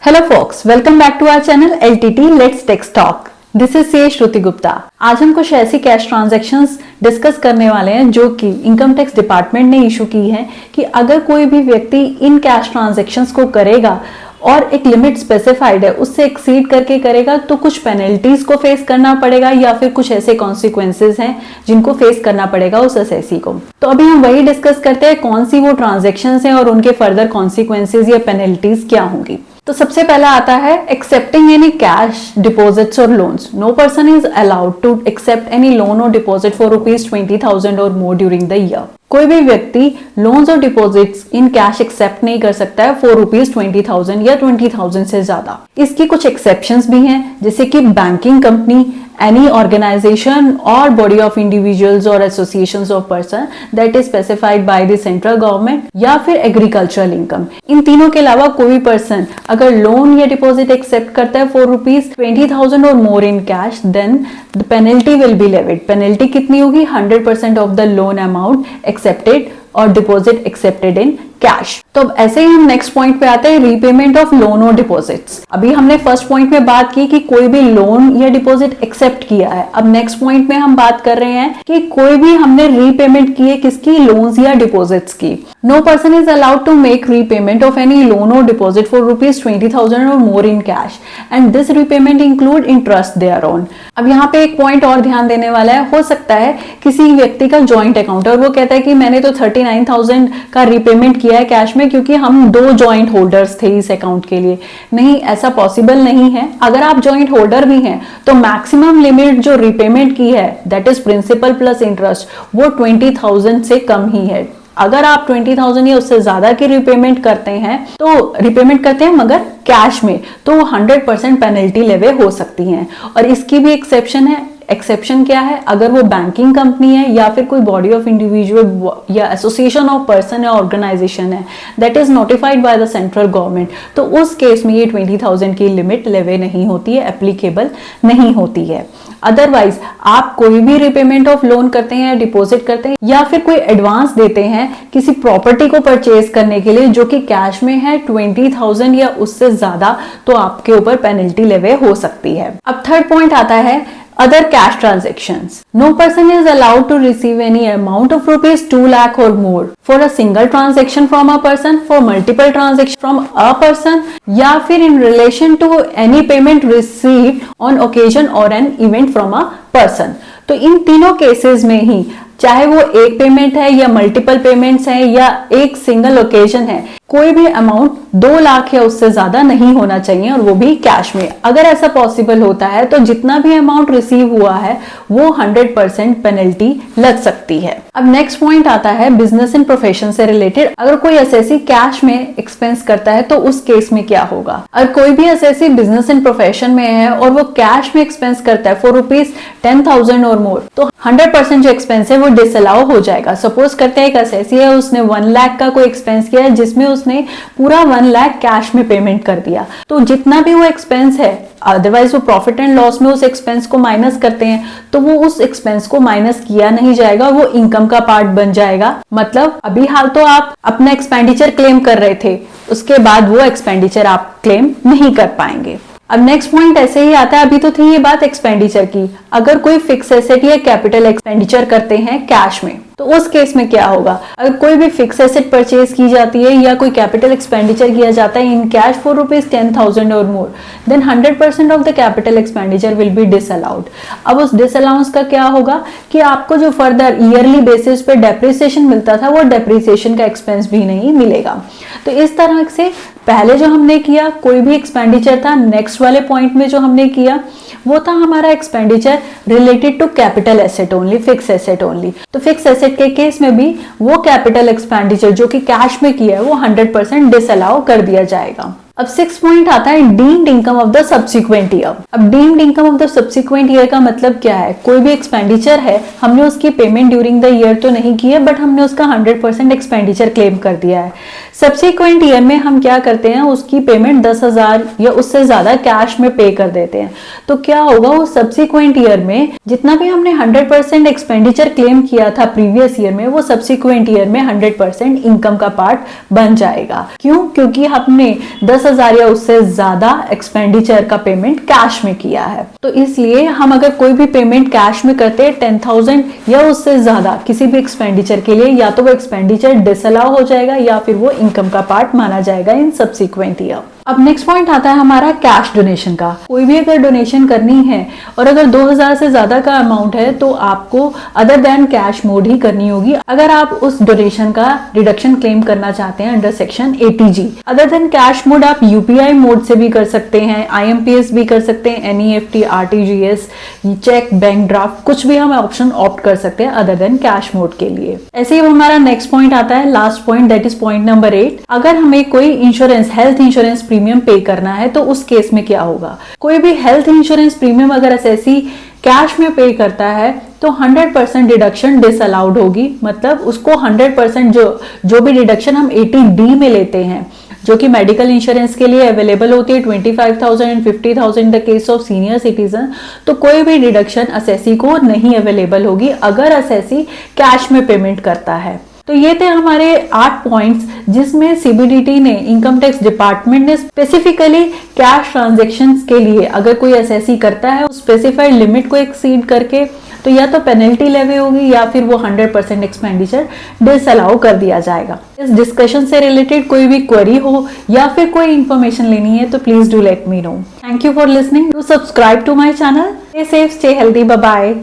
Hello folks, welcome back to our channel LTT let's tax talk. This is C Shruti Gupta. आज हम कुछ ऐसी cash transactions discuss करने वाले हैं जो कि इनकम टैक्स डिपार्टमेंट ने इशू की है कि अगर कोई भी व्यक्ति इन कैश ट्रांजैक्शंस को करेगा और एक लिमिट स्पेसिफाइड है उससे एक्सीड करके करेगा तो कुछ पेनल्टीज को फेस करना पड़ेगा या फिर कुछ ऐसे कॉन्सिक्वेंसेज हैं जिनको फेस करना पड़ेगा उस असेसी को। तो अभी हम वही डिस्कस करते हैं कौन सी वो ट्रांजैक्शंस हैं और उनके फर्दर कॉन्सिक्वेंसेज या पेनल्टीज क्या होंगी। तो सबसे पहला आता है एक्सेप्टिंग एनी कैश डिपॉजिट्स और loans. No person is allowed to accept any loan और डिपॉजिट फॉर ₹20,000 और मोर ड्यूरिंग द ईयर। कोई भी व्यक्ति लोन्स और डिपॉजिट्स इन कैश एक्सेप्ट नहीं कर सकता है फॉर ₹20,000 या 20,000 से ज्यादा। इसकी कुछ एक्सेप्शंस भी हैं, जैसे कि banking company, any organization or body of individuals or associations of person that is specified by the central government या फिर agricultural income। इन तीनों के अलावा कोई भी पर्सन अगर लोन या डिपॉजिट एक्सेप्ट करता है for ₹20,000 or more in cash then the penalty will be levied। Penalty कितनी होगी? 100% of the loan amount accepted और डिपॉजिट एक्सेप्टेड इन कैश। तो अब ऐसे ही हम नेक्स्ट पॉइंट पे आते हैं रीपेमेंट ऑफ लोन और डिपॉजिट्स। अभी हमने फर्स्ट पॉइंट में बात की कि कोई भी लोन या डिपॉजिट एक्सेप्ट किया है। अब नेक्स्ट पॉइंट में हम बात कर रहे हैं कि कोई भी हमने रीपेमेंट की है किसकी? लोन्स या डिपॉजिट्स की। No person is allowed to make repayment of any loan और डिपॉजिट फॉर ₹20,000 और more in cash and this repayment include interest thereon. अब यहाँ पे एक पॉइंट और ध्यान देने वाला है, हो सकता है किसी व्यक्ति का जॉइंट अकाउंट और वो कहता है कि मैंने तो 39,000 का रीपेमेंट किया है कैश में क्योंकि हम दो जॉइंट होल्डर्स थे इस अकाउंट के लिए। नहीं, ऐसा पॉसिबल नहीं है। अगर आप जॉइंट होल्डर भी हैं तो मैक्सिमम लिमिट जो रीपेमेंट की है that is principal plus interest वो 20,000 से कम ही है। अगर आप 20,000 या उससे ज्यादा की रिपेमेंट करते हैं मगर कैश में, तो 100% पेनल्टी लेवे हो सकती हैं। और इसकी भी एक्सेप्शन है। एक्सेप्शन क्या है? अगर वो बैंकिंग कंपनी है या फिर कोई बॉडी ऑफ इंडिविजुअल या एसोसिएशन ऑफ पर्सन या ऑर्गेनाइजेशन है that is notified by the central government, तो उस केस में ये 20,000 की लिमिट लेवे नहीं होती है, एप्लीकेबल नहीं होती है। अदरवाइज आप कोई भी रिपेमेंट ऑफ लोन करते हैं या डिपॉजिट करते हैं या फिर कोई एडवांस देते हैं किसी प्रॉपर्टी को परचेज करने के लिए जो कि कैश में है 20,000 या उससे ज्यादा, तो आपके ऊपर पेनल्टी लेवे हो सकती है। अब थर्ड पॉइंट आता है other cash transactions. No person is allowed to receive any amount of ₹2 lakh or more for a single transaction from a person, for multiple transactions from a person, या फिर in relation to any payment received on occasion or an event from a person। तो इन तीनों cases में ही चाहे वो एक payment है या मल्टीपल पेमेंट्स हैं या एक सिंगल ओकेजन है, कोई भी अमाउंट 2 लाख या उससे ज्यादा नहीं होना चाहिए और वो भी कैश में। अगर ऐसा पॉसिबल होता है तो जितना भी अमाउंट रिसीव हुआ है वो 100% पेनल्टी लग सकती है। अब नेक्स्ट पॉइंट आता है बिजनेस एंड प्रोफेशन से रिलेटेड। अगर कोई असेसी कैश में एक्सपेंस करता है तो उस केस में क्या होगा? अगर कोई भी असेसी बिजनेस एंड प्रोफेशन में है और वो कैश में एक्सपेंस करता है फॉर ₹10,000 और मोर, तो 100% जो एक्सपेंस है वो डिसअलाउ हो जाएगा। सपोज करते हैं एक असेसी है, उसने 1 लाख का कोई एक्सपेंस किया है जिसमें उसने पूरा 1 लाख कैश में पेमेंट कर दिया, तो जितना भी वो एक्सपेंस है, अदरवाइज वो प्रॉफिट एंड लॉस में उस एक्सपेंस को माइनस करते हैं, तो वो उस एक्सपेंस को माइनस किया नहीं जाएगा, वो इनकम का पार्ट बन जाएगा। मतलब अभी हाल तो आप अपना एक्सपेंडिचर क्लेम कर रहे थे, उसके बाद वो एक्सपेंडिचर आप क्लेम नहीं कर पाएंगे। अब नेक्स्ट पॉइंट ऐसे ही आता है, अभी तो थी ये बात एक्सपेंडिचर की। अगर कोई फिक्स एसेट या कैपिटल एक्सपेंडिचर करते हैं कैश में तो उस केस में क्या होगा? अगर कोई भी फिक्स एसेट परचेज की जाती है या कोई कैपिटल एक्सपेंडिचर किया जाता है इन कैश फॉर ₹10,000 और more, then 100% of the capital expenditure will be disallowed. अब उस डिसअलाउंस का क्या होगा कि आपको जो फर्दर ईयरली बेसिस पे डेप्रिसिएशन मिलता था वो डेप्रिसिएशन का एक्सपेंस भी नहीं मिलेगा। तो इस तरह से पहले जो हमने किया कोई भी एक्सपेंडिचर था, नेक्स्ट वाले पॉइंट में जो हमने किया वो था हमारा expenditure related to capital asset only, fixed asset only. तो फिक्स एसेट के केस में भी वो कैपिटल एक्सपेंडिचर जो कि कैश में किया है वो 100% डिसअलाउ कर दिया जाएगा। अब 6 पॉइंट आता है deemed income of the subsequent year. अब deemed income of the subsequent year का मतलब क्या है? कोई भी एक्सपेंडिचर है, हमने उसकी पेमेंट ड्यूरिंग द ईयर तो नहीं की है बट हमने उसका 100% एक्सपेंडिचर क्लेम कर दिया है। सब्सिक्वेंट ईयर में हम क्या करते हैं, उसकी पेमेंट 10,000 या उससे ज्यादा कैश में पे कर देते हैं। तो क्या होगा, वो सब्सिक्वेंट ईयर में जितना भी हमने 100% एक्सपेंडिचर क्लेम किया था प्रीवियस ईयर में, वो सब्सिक्वेंट ईयर में 100% इनकम का पार्ट बन जाएगा। क्यों? क्योंकि हमने 10,000 10,000 या उससे ज्यादा एक्सपेंडिचर का पेमेंट कैश में किया है। तो इसलिए हम अगर कोई भी पेमेंट कैश में करते हैं 10,000 या उससे ज्यादा किसी भी एक्सपेंडिचर के लिए, या तो वो एक्सपेंडिचर डिसअलाउ हो जाएगा या फिर वो इनकम का पार्ट माना जाएगा इन सब्सिक्वेंट ईयर। अब नेक्स्ट पॉइंट आता है हमारा कैश डोनेशन का। कोई भी अगर डोनेशन करनी है और अगर 2,000 से ज्यादा का अमाउंट है तो आपको अदर देन कैश मोड ही करनी होगी अगर आप उस डोनेशन का डिडक्शन क्लेम करना चाहते हैं under section 80G। Other than cash mode आप यूपीआई मोड से भी कर सकते हैं, IMPS भी कर सकते हैं, NEFT, RTGS, cheque, bank draft, कुछ भी हम ऑप्शन ऑप्ट कर सकते हैं अदर देन कैश मोड के लिए। ऐसे ही हमारा नेक्स्ट पॉइंट आता है, last point, that is point number 8। अगर हमें कोई इंश्योरेंस, हेल्थ इंश्योरेंस प्रीमियम पे करना है तो उस केस में क्या होगा। कोई भी हेल्थ इंश्योरेंस प्रीमियम अगर एसएससी कैश में पे करता है तो 100% डिडक्शन डिसअलाउड होगी। मतलब उसको 100% जो भी डिडक्शन हम 80D में लेते हैं, जो कि मेडिकल इंश्योरेंस के लिए अवेलेबल होती है 25,000 and 50,000 in the case of senior citizen, तो कोई भी डिडक्शन असेसी को नहीं अवेलेबल होगी अगर असेसी कैश में पेमेंट करता है। तो ये थे हमारे 8 पॉइंट्स जिसमें सीबीडीटी ने, इनकम टैक्स डिपार्टमेंट ने स्पेसिफिकली कैश ट्रांजैक्शंस के लिए अगर कोई एसएससी करता है स्पेसिफाइड लिमिट को एक्सीड करके, तो या तो पेनल्टी लेवी होगी या फिर वो 100% एक्सपेंडिचर डिसअलाउ कर दिया जाएगा। इस डिस्कशन से रिलेटेड कोई भी क्वेरी हो या फिर कोई इंफॉर्मेशन लेनी है तो please do let me know. Thank you for listening. Do subscribe to my channel. Stay safe, stay healthy, bye bye.